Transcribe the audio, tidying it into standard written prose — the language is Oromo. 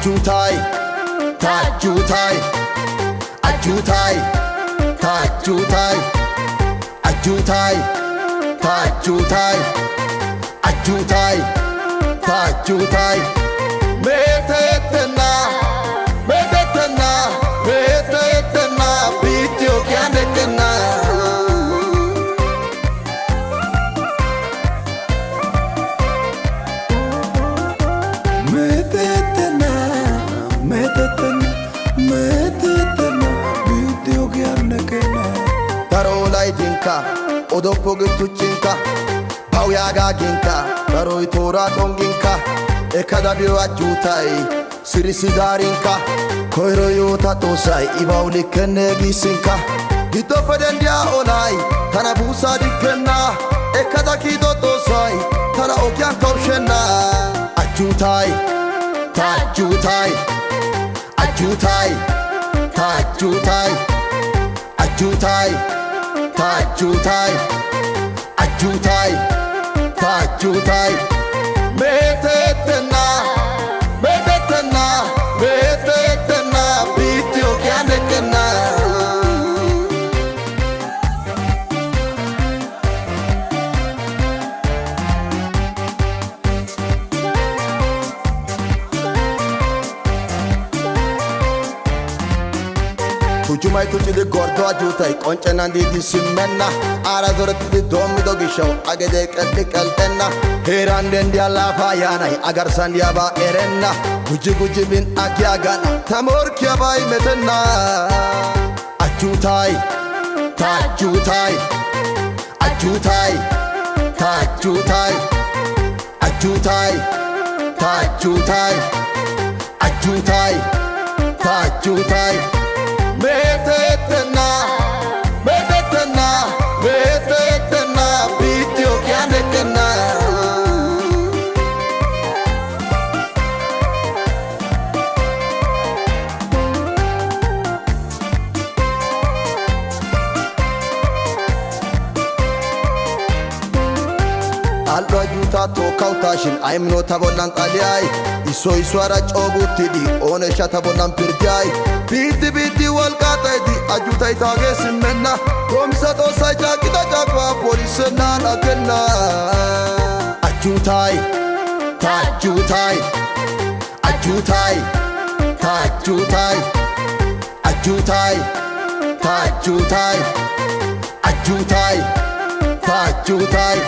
Ajutai, tajutai, ajutai, tajutai, ajutai, tajutai, ajutai, tajutai. Metetena, metetena, metetena, video kianekena. Metetena, metetena, metetena, video kianekena. Tarolai dinka, odopo gituchinka, pauyaga ginka, taroi tora donginka. Ekadabiyo ajutai, sirisi darinka, koiro yota tosai, ibauli kenne gisinka. Gito fedendia olai, tana busa dikena. Ekada kido tosai, tana okyan kaushena. Ajutai, tajutai, ajutai, tajutai, ajutai, tajutai, ajutai, tajutai. Metetena, metetena, metetena, video kianekena. Hujumai tuji de gordo ajutai, konchena di simmenna. Ara zorati di domi dogi show, agede kalli kaltenna. Heran dendi alla fayanai, agar sandia ba erenna. Guji guji bin agyagana, tamor kia bai metenna. Ajutai, tajutai, ajutai, tajutai, ajutai, tajutai, ajutai, tajutai. Metetena, metetena, metetena, video kianekena. Allo ajuta to kautashin, I'm not a bolan aliai. Iso iswara chobuti di, one shata bolan pirjai. Biti biti walkata di, ajuta itage simmenna. Komisa to sai jakita jakwa police na nakena. Ajutai, tajutai, ajutai, tajutai, ajutai, tajutai, ajutai, tajutai.